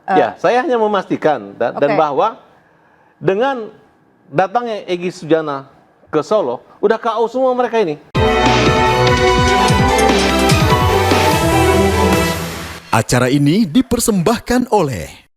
Ya, saya hanya memastikan dan bahwa dengan datangnya Egy Sujana ke Solo, udah KO semua mereka ini. Acara ini dipersembahkan oleh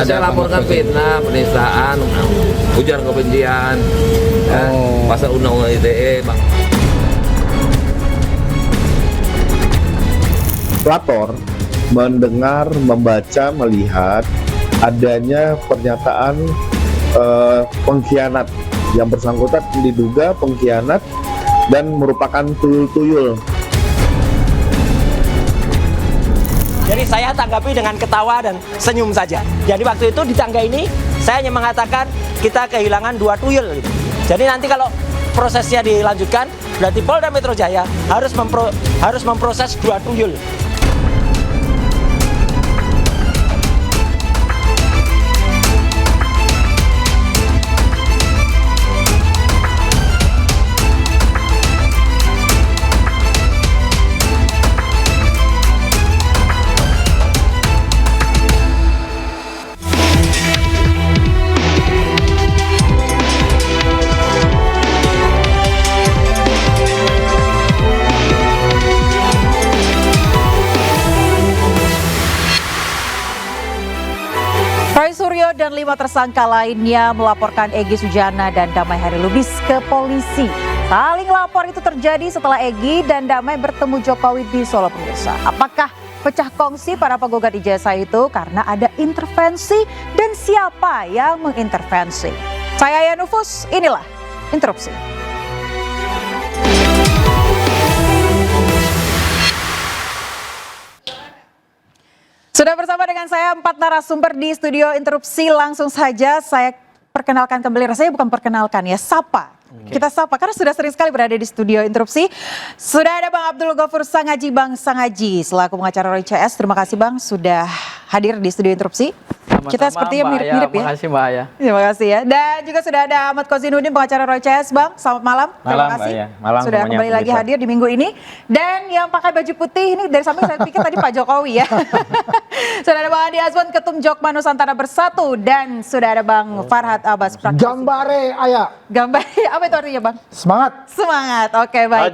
Ada laporkan fitnah, penistaan, ujaran kebencian, pasal undang-undang ITE, Bang. Pelapor mendengar, membaca, melihat adanya pernyataan pengkhianat yang bersangkutan diduga pengkhianat dan merupakan tuyul-tuyul. Jadi saya tanggapi dengan ketawa dan senyum saja. Jadi waktu itu di tangga ini saya hanya mengatakan kita kehilangan 2 tuyul. Gitu. Jadi nanti kalau prosesnya dilanjutkan, berarti Polda Metro Jaya harus memproses 2 tuyul. Roy Suryo dan 5 tersangka lainnya melaporkan Egy Sujana dan Damai Harilubis ke polisi. Saling lapor itu terjadi setelah Egy dan Damai bertemu Jokowi di Solo, pemirsa. Apakah pecah kongsi para penggugat ijazah itu karena ada intervensi dan siapa yang mengintervensi? Saya Yanufus, inilah Interupsi. Sudah bersama dengan saya 4 narasumber di studio Interupsi. Langsung saja saya perkenalkan kembali, rasanya bukan perkenalkan ya, sapa. Kita sapa karena sudah sering sekali berada di studio Interupsi. Sudah ada Bang Abdul Ghafur Sangaji, Bang Sangaji selaku pengacara Roy CS. Terima kasih Bang sudah hadir di studio Interupsi. Kita sepertinya mirip-mirip ya. Makasih Mbak Aya. Terima kasih ya. Dan juga sudah ada Ahmad Kozinudin, pengacara Roy CS. Bang, selamat malam. Terima kasih. Malam sudah kembali lagi hadir di minggu ini. Dan yang pakai baju putih ini dari samping saya pikir tadi Pak Jokowi ya. Sudah ada Bang Andi Azwan, Ketum Jokma Nusantara Bersatu. Dan sudah ada Bang Farhad Abbas. Gambare Aya. Gambare, apa itu artinya Bang? Semangat. Semangat, oke baik.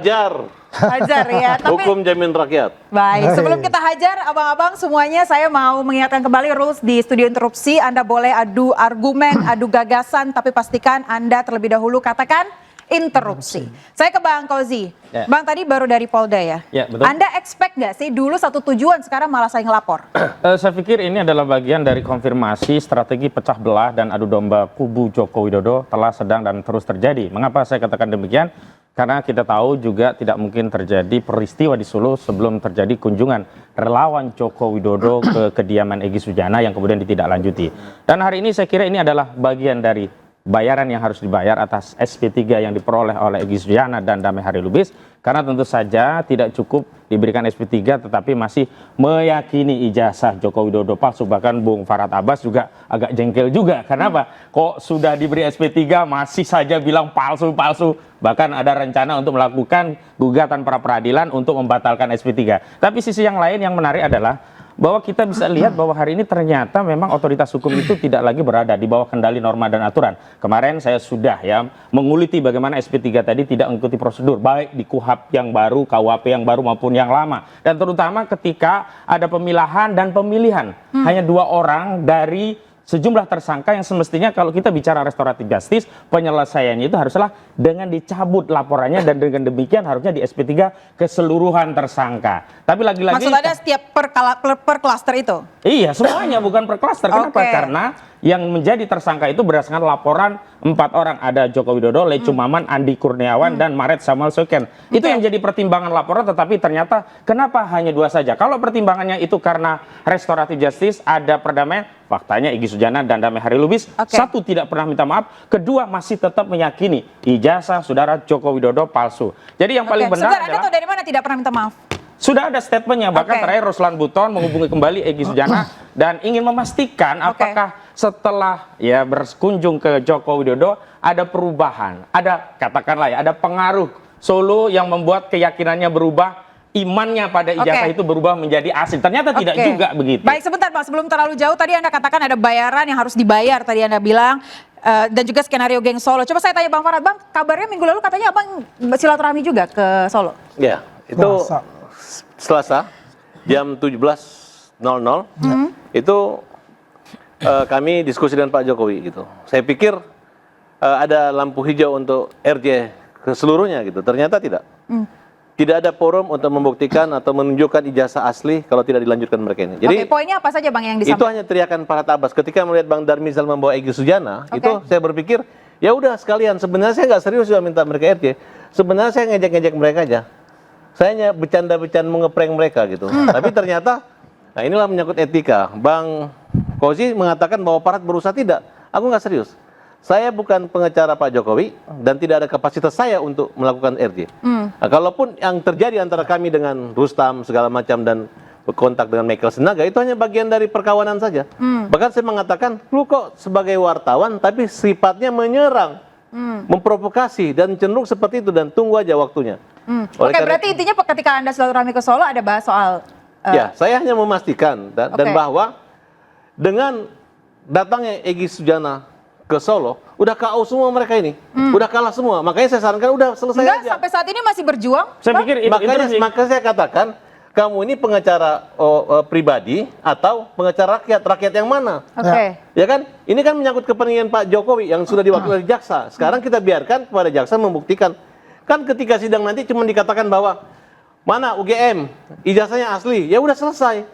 Hajar ya. Tapi, hukum jamin rakyat. Baik, sebelum kita hajar abang-abang semuanya, saya mau mengingatkan kembali rules di studio Interupsi. Anda boleh adu argumen, adu gagasan, tapi pastikan Anda terlebih dahulu katakan interupsi. Saya ke Bang Kozi. Ya. Bang tadi baru dari Polda ya? Ya, betul. Anda expect nggak sih dulu satu tujuan sekarang malah saya ngelapor? Saya pikir ini adalah bagian dari konfirmasi strategi pecah belah dan adu domba kubu Joko Widodo telah sedang dan terus terjadi. Mengapa saya katakan demikian? Karena kita tahu juga tidak mungkin terjadi peristiwa di Solo sebelum terjadi kunjungan relawan Joko Widodo ke kediaman Egy Sujana yang kemudian ditindaklanjuti. Dan hari ini saya kira ini adalah bagian dari bayaran yang harus dibayar atas SP3 yang diperoleh oleh Egy Sujana dan Damai Harilubis. Karena tentu saja tidak cukup diberikan SP3 tetapi masih meyakini ijazah Joko Widodo palsu. Bahkan Bung Farhad Abbas juga agak jengkel juga. Karena apa? Kok sudah diberi SP3 masih saja bilang palsu-palsu. Bahkan ada rencana untuk melakukan gugatan pra peradilan untuk membatalkan SP3. Tapi sisi yang lain yang menarik adalah bahwa kita bisa lihat bahwa hari ini ternyata memang otoritas hukum itu tidak lagi berada di bawah kendali norma dan aturan. Kemarin saya sudah ya menguliti bagaimana SP3 tadi tidak mengikuti prosedur baik di KUHP yang baru, KUHP yang baru maupun yang lama. Dan terutama ketika ada pemilahan dan pemilihan. Hanya 2 orang dari sejumlah tersangka yang semestinya kalau kita bicara restoratif justice, penyelesaiannya itu haruslah dengan dicabut laporannya dan dengan demikian harusnya di SP3 keseluruhan tersangka. Tapi lagi-lagi maksud Anda setiap per klaster itu? Iya, semuanya bukan per klaster. Kenapa? Karena yang menjadi tersangka itu berdasarkan laporan 4 orang, ada Joko Widodo, Lecu Maman, Andi Kurniawan, dan Maret Samuel Soeken. Itu yang jadi pertimbangan laporan, tetapi ternyata kenapa hanya 2 saja? Kalau pertimbangannya itu karena restoratif justice, ada perdamaian, faktanya Egy Sujana dan Damai Hari Lubis, satu tidak pernah minta maaf, kedua masih tetap meyakini ijazah saudara Joko Widodo palsu. Jadi yang paling benar Sebentar, adalah Anda tahu dari mana tidak pernah minta maaf? sudah ada statementnya, bahkan terakhir Ruslan Buton menghubungi kembali Egy Sujana dan ingin memastikan apakah setelah ya berkunjung ke Joko Widodo ada perubahan, ada katakanlah ya ada pengaruh Solo yang membuat keyakinannya berubah, imannya pada ijazah itu berubah menjadi asli. Ternyata tidak juga begitu. Baik, sebentar Pak, sebelum terlalu jauh tadi Anda katakan ada bayaran yang harus dibayar, tadi Anda bilang dan juga skenario geng Solo. Coba saya tanya Bang Farhad, Bang, kabarnya minggu lalu katanya Abang silaturahmi juga ke Solo. Ya, itu Selasa jam 17.00 itu kami diskusi dengan Pak Jokowi gitu. Saya pikir ada lampu hijau untuk RJ keseluruhnya gitu. Ternyata tidak. Tidak ada forum untuk membuktikan atau menunjukkan ijazah asli kalau tidak dilanjutkan mereka ini. Jadi poinnya apa saja Bang yang disampaikan? itu hanya teriakan Farhad Abbas. Ketika melihat Bang Darmizal membawa Egy Sujana, itu saya berpikir ya udah sekalian. Sebenarnya saya nggak serius juga minta mereka RJ. Sebenarnya saya ngejek-ngejek mereka aja. Saya hanya bercanda-bercanda mengeprank mereka gitu. Tapi ternyata, nah inilah menyangkut etika. Bang Kozi mengatakan bahwa Farhad berusaha tidak. Aku nggak serius. Saya bukan pengacara Pak Jokowi dan tidak ada kapasitas saya untuk melakukan RJ. Nah, kalaupun yang terjadi antara kami dengan Rustam segala macam dan berkontak dengan Michael Senaga itu hanya bagian dari perkawanan saja. Bahkan saya mengatakan, lu kok sebagai wartawan tapi sifatnya menyerang, memprovokasi dan cenderung seperti itu dan tunggu aja waktunya. Oke, berarti intinya ketika Anda silaturahmi ke Solo ada bahas soal ya, saya hanya memastikan dan bahwa dengan datangnya Egy Sujana ke Solo, udah KO semua mereka ini, udah kalah semua. Makanya saya sarankan udah selesai aja. sampai saat ini masih berjuang. Saya pikir Makanya saya katakan kamu ini pengacara pribadi atau pengacara rakyat yang mana? Ya kan? Ini kan menyangkut kepentingan Pak Jokowi yang sudah diwakili oleh jaksa. Sekarang kita biarkan kepada jaksa membuktikan. Kan ketika sidang nanti cuma dikatakan bahwa mana UGM ijazahnya asli, ya udah selesai.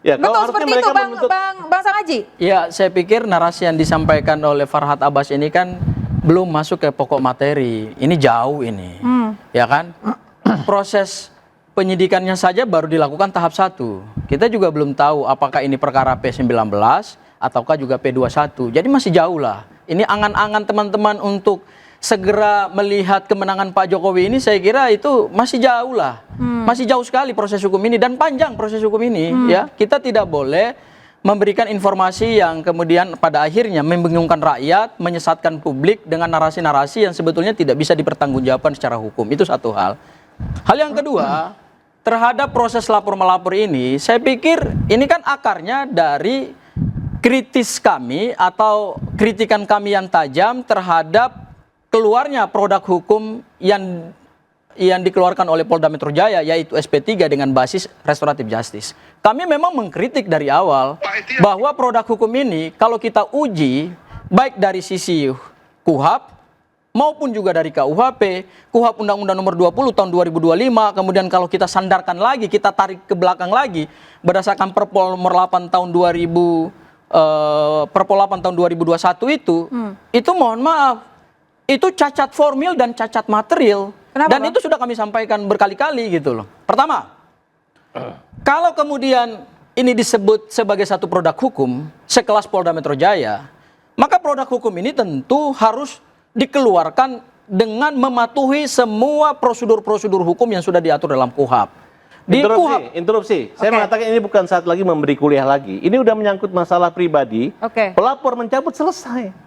Ya, Betul seperti itu Bang Sangaji. Ya, saya pikir narasi yang disampaikan oleh Farhad Abbas ini kan belum masuk ke pokok materi. Ini jauh ini, ya kan? Proses penyidikannya saja baru dilakukan tahap 1. Kita juga belum tahu apakah ini perkara P19 ataukah juga P21. Jadi masih jauh lah. Ini angan-angan teman-teman untuk segera melihat kemenangan Pak Jokowi ini, saya kira itu masih jauh lah. Masih jauh sekali proses hukum ini dan panjang proses hukum ini. Ya, kita tidak boleh memberikan informasi yang kemudian pada akhirnya membingungkan rakyat, menyesatkan publik dengan narasi-narasi yang sebetulnya tidak bisa dipertanggungjawabkan secara hukum. Itu satu hal. Hal yang kedua, terhadap proses lapor-melapor ini, saya pikir ini kan akarnya dari kritis kami atau kritikan kami yang tajam terhadap keluarnya produk hukum yang dikeluarkan oleh Polda Metro Jaya, yaitu SP3 dengan basis restoratif justice. Kami memang mengkritik dari awal bahwa produk hukum ini kalau kita uji baik dari sisi KUHP maupun juga dari KUHP, KUHP Undang-Undang Nomor 20 tahun 2025, kemudian kalau kita sandarkan lagi, kita tarik ke belakang lagi berdasarkan Perpol Nomor 8 tahun 2021 itu mohon maaf, itu cacat formil dan cacat material. Kenapa, dan itu sudah kami sampaikan berkali-kali gitu loh. Pertama, kalau kemudian ini disebut sebagai satu produk hukum sekelas Polda Metro Jaya, maka produk hukum ini tentu harus dikeluarkan dengan mematuhi semua prosedur-prosedur hukum yang sudah diatur dalam KUHP. Interupsi. Saya mengatakan ini bukan saat lagi memberi kuliah lagi. Ini udah menyangkut masalah pribadi. Pelapor mencabut selesai.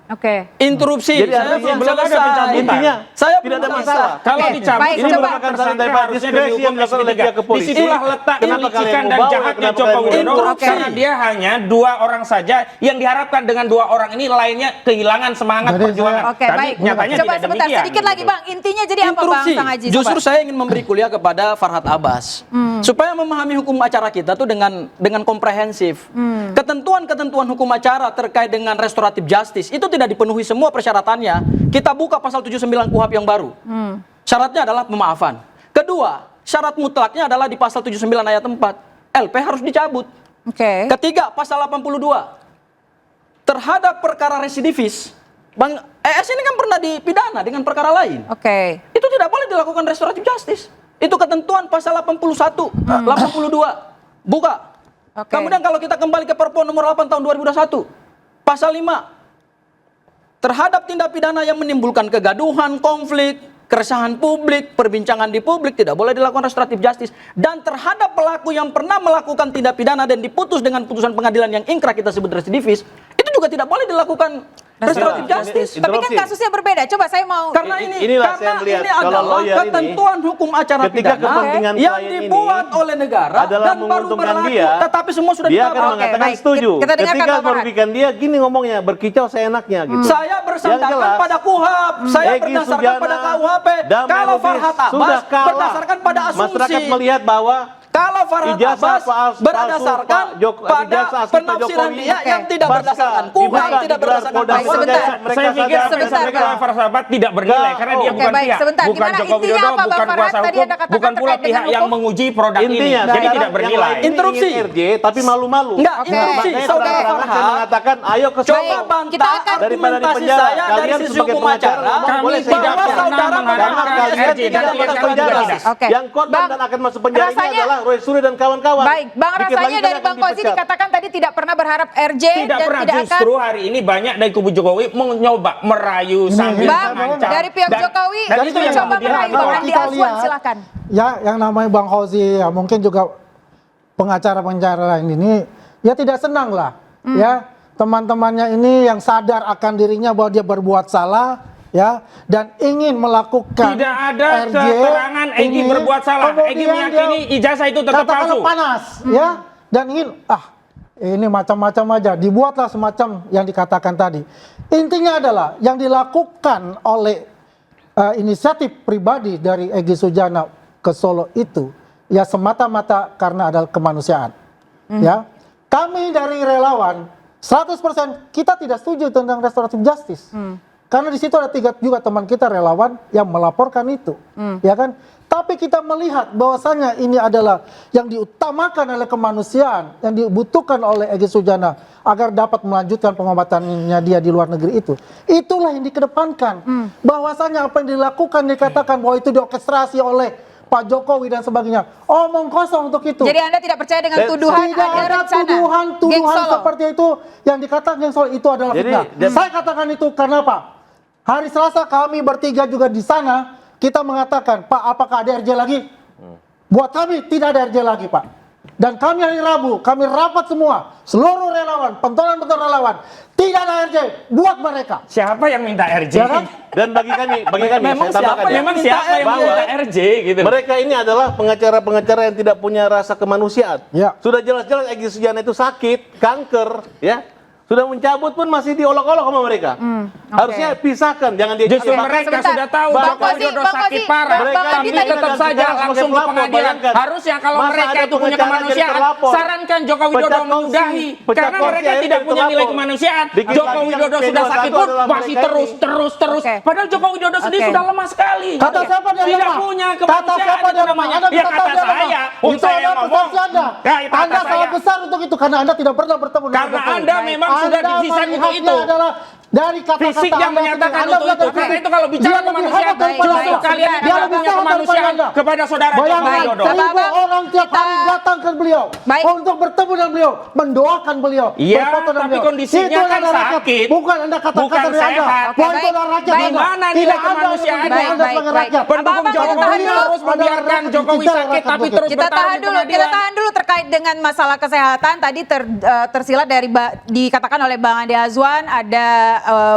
Interupsi. Jadi saya belum ada pencabutan. Intinya saya tidak ada masalah. Kalau dicabut ini merupakan salah diskresi yang dilakukan oleh pihak kepolisian. Disitulah letak kelicikan dan jahatnya Joko Widodo, karena dia hanya 2 orang saja yang diharapkan dengan 2 orang ini lainnya kehilangan semangat perjuangan. Tapi nyatanya Coba tidak sebentar, demikian. sedikit lagi Bang, intinya jadi apa Bang Sangaji? Justru saya ingin memberi kuliah kepada Farhad Abbas supaya memahami hukum acara kita tuh dengan komprehensif. Ketentuan-ketentuan hukum acara terkait dengan restoratif justice itu tidak dipenuhi semua persyaratannya. Kita buka pasal 79 KUHP yang baru. Syaratnya adalah pemaafan. Kedua, syarat mutlaknya adalah di pasal 79 ayat 4. LP harus dicabut. Ketiga, pasal 82. terhadap perkara residivis, Bang ES ini kan pernah dipidana dengan perkara lain. Oke. Itu tidak boleh dilakukan restoratif justice. Itu ketentuan pasal 81, 82. Buka. Oke. Kemudian kalau kita kembali ke Perpu nomor 8 tahun 2021, pasal 5. Terhadap tindak pidana yang menimbulkan kegaduhan, konflik, keresahan publik, perbincangan di publik tidak boleh dilakukan restoratif justice. Dan terhadap pelaku yang pernah melakukan tindak pidana dan diputus dengan putusan pengadilan yang ingkrah kita sebut residivis, itu juga tidak boleh dilakukan restoratif justice. Tapi kan kasusnya berbeda. Coba saya mau Karena Inilah saya melihat ini kalau adalah lawyer ini, ketentuan hukum acara ketika pidana kepentingan yang klien dibuat ini oleh negara adalah dan baru menguntungkan berlaku, dia, tetapi semua sudah dia akan ditabrak. mengatakan baik. setuju. Kita dengarkan Ketika Bang Farhan. merugikan dia, gini ngomongnya, berkicau seenaknya gitu. Saya Yang bersandarkan jelas, pada KUHP, saya Egy berdasarkan Sujana, pada KUHP. Damai Kalau Lubis Farhad sudah Abbas kalah. berdasarkan pada asumsi. Masyarakat melihat bahwa Kalau Farhad ijazah Abbas palsu berdasarkan Pak Joko- pada ijazah asli Pak penafsiran Jokowi. dia yang tidak Pasca berdasarkan dibuka KUHP, tidak di gelar berdasarkan Polda Baik, KUHP. sebentar. Saya pikir apa yang Sebentar, disampaikan Bang. oleh Farsabat tidak bernilai karena dia Oke, bukan baik, pihak, sebentar. bukan Gimana Joko intinya Widodo, apa, Bang bukan Farhan? kuasa Tadi hukum, Anda katakan bukan pula terkait dengan pihak yang hukum. menguji produk ini, intinya jadi sekarang tidak yang bernilai. lain ini Interupsi. ingin RJ tapi malu-malu. Enggak, Oke. interupsi. Makanya Saudara terang-terangan saya Farhad, mengatakan ayo ke coba Solo. bantah Kita akan daripada di argumentasi penjara. saya dari Kalian sisi sebagai hukum pengacara acara ngomong, Kami boleh tidak saya bahwa jawab. pernah saudara mengharapkan mengatakan Kalian RJ dan tidak tidak masuk akan penjara. justice. Oke. Yang korban Bang, dan akan masuk penjara ini rasanya- adalah Roy Suryo dan kawan-kawan. Baik, Bang, Dikit lagi rasanya kan dari akan Bang Kozi dipecat. dikatakan tadi tidak pernah berharap RJ Tidak dan pernah, tidak akan. justru hari ini banyak dari kubu Jokowi mencoba merayu sambil Bang, mengancam. dari pihak Dan- Jokowi dan itu yang mencoba kemudian merayu apa? Bang Andi kita Azwan, lihat, silakan. Ya, yang namanya Bang Khozi ya mungkin juga pengacara-pengacara lain ini ya tidak senang lah. Ya, teman-temannya ini yang sadar akan dirinya bahwa dia berbuat salah ya dan ingin melakukan Tidak ada RJ keterangan Egy ini, berbuat salah. Egy kemudian meyakini dia ijazah itu tetap katakanlah palsu. panas ya dan ingin ini macam-macam aja dibuatlah semacam yang dikatakan tadi. Intinya adalah yang dilakukan oleh inisiatif pribadi dari Egy Sujana ke Solo itu ya semata-mata karena ada kemanusiaan. Ya. Kami dari relawan 100% kita tidak setuju tentang restoratif justice. Karena di situ ada juga teman kita relawan yang melaporkan itu. Ya kan? Tapi kita melihat bahwasanya ini adalah yang diutamakan oleh kemanusiaan, yang dibutuhkan oleh Egy Sujana agar dapat melanjutkan pengobatannya dia di luar negeri itu. Itulah yang dikedepankan. Bahwasanya apa yang dilakukan dikatakan bahwa itu diorkestrasi oleh Pak Jokowi dan sebagainya. Omong kosong untuk itu. Jadi Anda tidak percaya dengan tuduhan Tidak ada ada rencana tuduhan Geng Solo? seperti itu yang dikatakan Geng Solo itu adalah Jadi, fitnah. Saya katakan itu karena apa? Hari Selasa kami bertiga juga di sana kita mengatakan, Pak, apakah ada RJ lagi? Buat kami tidak ada RJ lagi, Pak. Dan kami hari Rabu, kami rapat semua, seluruh relawan, pentolan-pentolan relawan, tidak ada RJ buat mereka. Siapa yang minta RJ? Ya kan? Dan bagi kami Memang saya tambahkan ya. Memang siapa yang Bahwa minta RJ gitu? mereka ini adalah pengacara-pengacara yang tidak punya rasa kemanusiaan. Ya. Sudah jelas-jelas Egy Sujana itu sakit, kanker, ya. Sudah mencabut pun masih diolok-olok sama mereka. Harusnya pisahkan, jangan dia Justru bahkan- mereka Sebentar. sudah tahu Bang Joko Kozi, Widodo Bang sakit Kozi, parah, Bang Andi tapi tadi tetap dengan saja sekarang langsung sebagai ke pelapor, pengadilan. bayangkan. Harusnya kalau Masa mereka ada itu punya pengacara jadi kemanusiaan, terlapor? sarankan Joko Widodo Pecat kongsi, menyudahi. pecat Karena kongsi, mereka akhirnya tidak jadi punya nilai terlapor. kemanusiaan. Dikit Joko lagi Widodo yang sudah P21 sakit pun adalah masih mereka terus. Oke. Padahal Joko Widodo sendiri Oke. sudah lemah sekali. Kata siapa dia Tidak lemah? punya Kata kemanusiaan siapa itu dia lemah? namanya. Anda Ya kata kata dia lemah. saya. Itu Saya adalah ngomong. persepsi Anda. Ya, itu kata Anda saya. salah besar untuk itu karena Anda tidak pernah bertemu dengan Karena Jokowi. Anda memang sudah Anda didesain untuk melihatnya itu. adalah dari kata-kata Fisik yang Anda menyatakan sendiri. Anda untuk itu. melihat Karena fisik. itu kalau bicara Dia lebih kemanusiaan, hebat daripada justru Anda. kalian Dia tidak lebih punya hebat daripada kemanusiaan Anda. kepada saudara Joko Bayangkan, Widodo. Baik, ribu orang tiap hari kita- datang ke beliau Baik. untuk bertemu dengan beliau, mendoakan beliau, Iya, berfoto dengan tapi beliau. kondisinya Itu kan adalah rakyat. sakit. Bukan Anda kata-kata Bukan dari Anda. sehat. Oke, Bahwa itu baik. adalah rakyat. Baik. Anda. Mana nilai Tidak ada untuk kemanusiaan? itu Baik, Anda baik, sebagai baik. rakyat. Pendukung Abang-abang, Jokowi kita tahan dulu. terus membiarkan Jokowi Kita sakit tapi rakyat. terus Kita bertarung tahan di dulu, pengadilan. terkait dengan masalah kesehatan tadi tersilat dari dikatakan oleh Bang Andi Azwan ada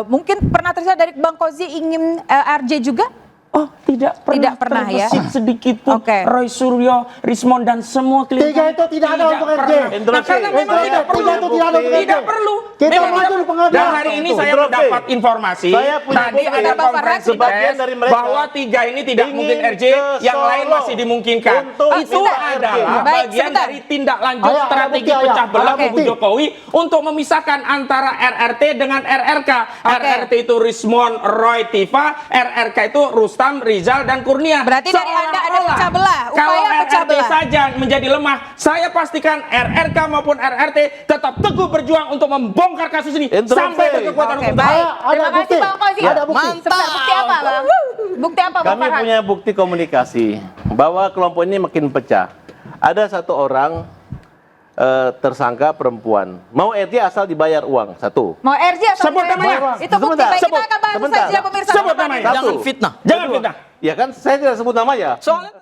mungkin pernah tersilat dari Bang Kozi ingin RJ juga? Oh, tidak pernah ya? terbesit sedikit pun. Oke. Roy Suryo, Rismon dan semua klien. Tiga itu tidak ada untuk RJ. pernah. Nah, karena memang Tiga tidak perlu. itu tidak ada untuk RJ. Tidak perlu. Kita Memang maju tidak- di pengadilan. Dan hari ini saya Interupsi. mendapat informasi. Saya punya Tadi bukti. ada Bang konferensi Farhan, sebagian pers dari mereka bahwa tiga ini tidak ingin mungkin RJ, ke yang lain Solo masih dimungkinkan. untuk Itu minta adalah RJ. Baik, bagian sebentar. dari tindak lanjut Ayah, strategi bukti, ayah. pecah belah Oke. kubu Jokowi untuk memisahkan antara RRT dengan RRK. RRT itu Rismon Roy Tifa, RRK itu Rustam Rustam, Rizal, dan Kurnia. Berarti dari Anda ada Seolah-olah pecah belah, upaya kalau pecah RRT belah. saja menjadi lemah, saya pastikan RRK maupun RRT tetap teguh berjuang untuk membongkar kasus ini sampai ke kekuatan Oke, hukum. baik. Ada Terima kasih bukti. Bang Fauzi. Ada bukti. Sebentar, bukti apa Bang? Bukti apa Bang Kami Farhan? punya bukti komunikasi bahwa kelompok ini makin pecah. Ada satu orang tersangka perempuan mau RJ asal dibayar uang satu. Mau RJ atau Sebut mau namanya. RJ? Itu bukti. Sebentar. Baik, kita akan bahas Sebentar. saja pemirsa. Sebut namanya. Satu. Jangan fitnah. Jangan fitnah. Ya kan saya tidak sebut namanya. Soalnya